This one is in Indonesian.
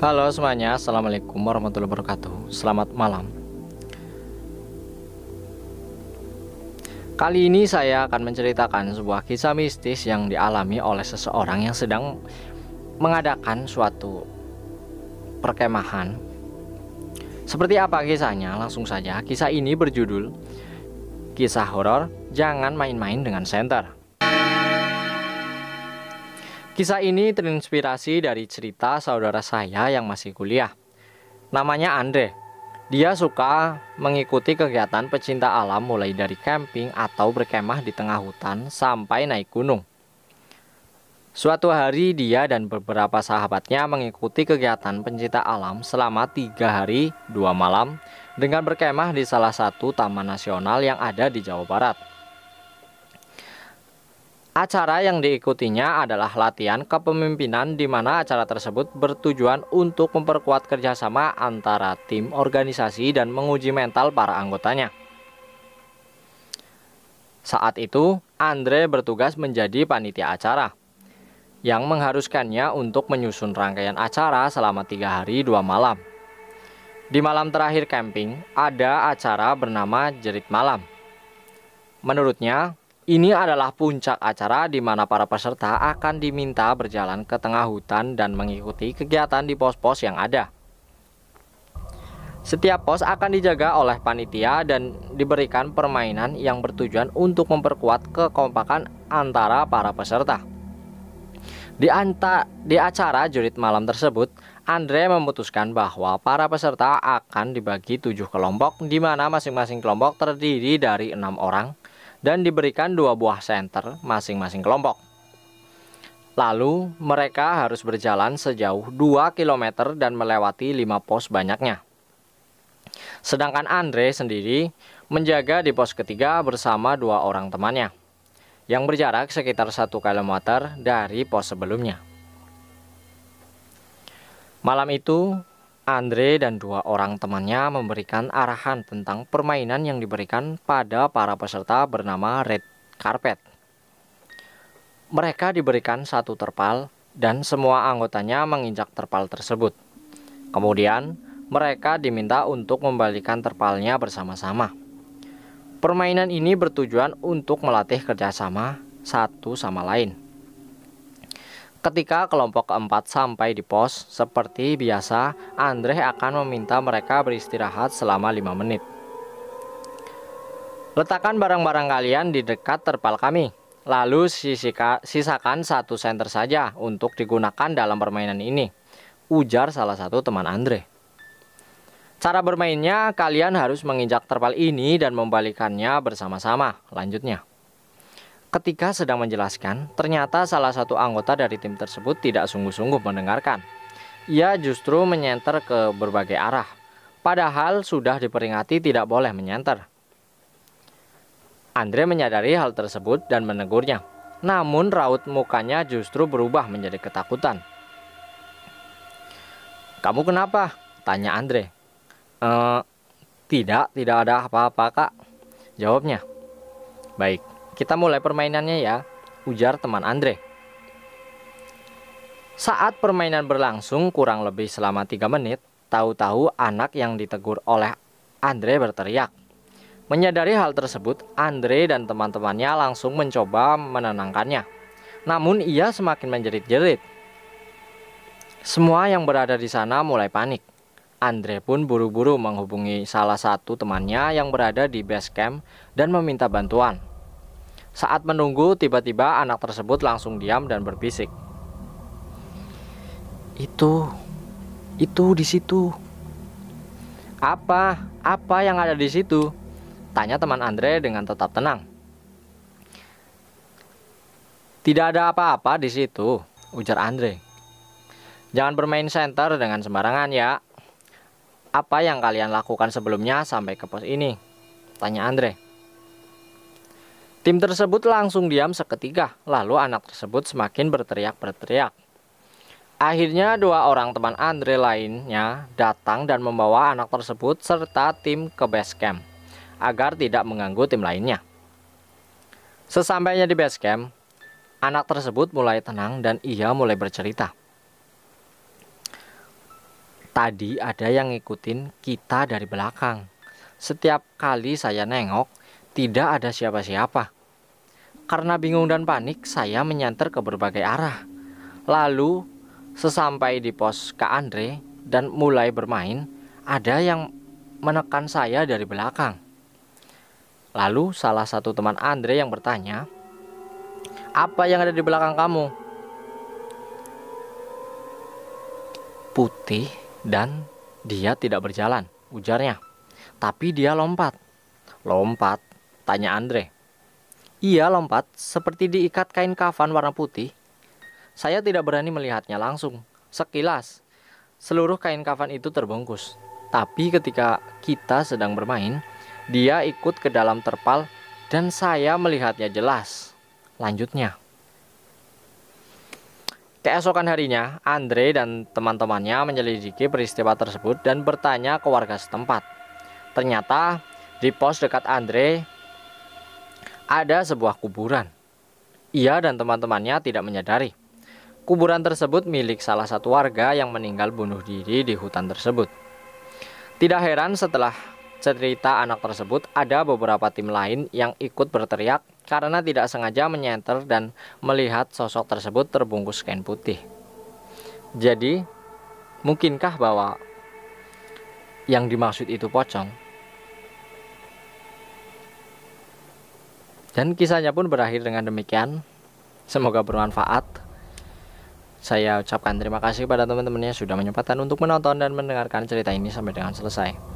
Halo semuanya, Assalamualaikum warahmatullahi wabarakatuh. Selamat malam. Kali ini saya akan menceritakan sebuah kisah mistis yang dialami oleh seseorang yang sedang mengadakan suatu perkemahan. Seperti apa kisahnya? Langsung saja. Kisah ini berjudul Kisah Horor Jangan Main-Main dengan Senter. Kisah ini terinspirasi dari cerita saudara saya yang masih kuliah. Namanya Andre. Dia suka mengikuti kegiatan pecinta alam mulai dari camping atau berkemah di tengah hutan sampai naik gunung. Suatu hari dia dan beberapa sahabatnya mengikuti kegiatan pencinta alam selama 3 hari 2 malam dengan berkemah di salah satu taman nasional yang ada di Jawa Barat. Acara yang diikutinya adalah latihan kepemimpinan di mana acara tersebut bertujuan untuk memperkuat kerjasama antara tim organisasi dan menguji mental para anggotanya. Saat itu, Andre bertugas menjadi panitia acara, yang mengharuskannya untuk menyusun rangkaian acara selama 3 hari 2 malam. Di malam terakhir camping, ada acara bernama Jerit Malam. Menurutnya, ini adalah puncak acara di mana para peserta akan diminta berjalan ke tengah hutan dan mengikuti kegiatan di pos-pos yang ada. Setiap pos akan dijaga oleh panitia dan diberikan permainan yang bertujuan untuk memperkuat kekompakan antara para peserta. Di acara jurit malam tersebut, Andre memutuskan bahwa para peserta akan dibagi 7 kelompok di mana masing-masing kelompok terdiri dari 6 orang dan diberikan 2 buah senter masing-masing kelompok. Lalu mereka harus berjalan sejauh 2 km dan melewati 5 pos banyaknya. Sedangkan Andre sendiri menjaga di pos ketiga bersama 2 orang temannya yang berjarak sekitar 1 km dari pos sebelumnya. Malam itu Andre dan 2 orang temannya memberikan arahan tentang permainan yang diberikan pada para peserta bernama Red Carpet. Mereka diberikan 1 terpal dan semua anggotanya menginjak terpal tersebut. Kemudian mereka diminta untuk membalikan terpalnya bersama-sama. Permainan ini bertujuan untuk melatih kerjasama satu sama lain. Ketika kelompok keempat sampai di pos, seperti biasa, Andre akan meminta mereka beristirahat selama 5 menit. Letakkan barang-barang kalian di dekat terpal kami, lalu sisakan 1 senter saja untuk digunakan dalam permainan ini, ujar salah satu teman Andre. Cara bermainnya, kalian harus menginjak terpal ini dan membalikannya bersama-sama, lanjutnya. Ketika sedang menjelaskan, ternyata salah satu anggota dari tim tersebut tidak sungguh-sungguh mendengarkan. Ia justru menyenter ke berbagai arah, padahal sudah diperingati tidak boleh menyenter. Andre menyadari hal tersebut dan menegurnya, namun raut mukanya justru berubah menjadi ketakutan. "Kamu kenapa?" tanya Andre. Tidak ada apa-apa, Kak," jawabnya. "Baik, kita mulai permainannya ya," ujar teman Andre. Saat permainan berlangsung kurang lebih selama 3 menit, tahu-tahu anak yang ditegur oleh Andre berteriak. Menyadari hal tersebut, Andre dan teman-temannya langsung mencoba menenangkannya. Namun ia semakin menjerit-jerit. Semua yang berada di sana mulai panik. Andre pun buru-buru menghubungi salah satu temannya yang berada di base camp dan meminta bantuan. Saat menunggu, tiba-tiba anak tersebut langsung diam dan berbisik. Itu di situ." Apa yang ada di situ?" tanya teman Andre dengan tetap tenang. "Tidak ada apa-apa di situ," ujar Andre. "Jangan bermain senter dengan sembarangan ya. Apa yang kalian lakukan sebelumnya sampai ke pos ini?" tanya Andre. Tim tersebut langsung diam seketika, lalu anak tersebut semakin berteriak-berteriak. Akhirnya 2 orang teman Andre lainnya datang dan membawa anak tersebut serta tim ke base camp, agar tidak mengganggu tim lainnya. Sesampainya di base camp, anak tersebut mulai tenang dan ia mulai bercerita. Tadi ada yang ngikutin kita dari belakang. Setiap kali saya nengok, tidak ada siapa-siapa. Karena bingung dan panik, saya menyanter ke berbagai arah. Lalu, sesampai di pos Kak Andre dan mulai bermain, ada yang menekan saya dari belakang. Lalu salah satu teman Andre yang bertanya, "Apa yang ada di belakang kamu?" "Putih dan dia tidak berjalan," ujarnya. "Tapi dia lompat." "Lompat?" tanya Andre. "Iya, lompat, seperti diikat kain kafan warna putih." Saya tidak berani melihatnya langsung. Sekilas, seluruh kain kafan itu terbungkus. Tapi ketika kita sedang bermain, dia ikut ke dalam terpal dan saya melihatnya jelas. Lanjutnya. Keesokan harinya, Andre dan teman-temannya menyelidiki peristiwa tersebut dan bertanya ke warga setempat. Ternyata di pos dekat Andre ada sebuah kuburan. Ia dan teman-temannya tidak menyadari. Kuburan tersebut milik salah satu warga yang meninggal bunuh diri di hutan tersebut. Tidak heran setelah cerita anak tersebut, ada beberapa tim lain yang ikut berteriak karena tidak sengaja menyenter dan melihat sosok tersebut terbungkus kain putih. Jadi, mungkinkah bahwa yang dimaksud itu pocong? Dan kisahnya pun berakhir dengan demikian. Semoga bermanfaat. Saya ucapkan terima kasih pada teman-temannya sudah menyempatkan untuk menonton dan mendengarkan cerita ini sampai dengan selesai.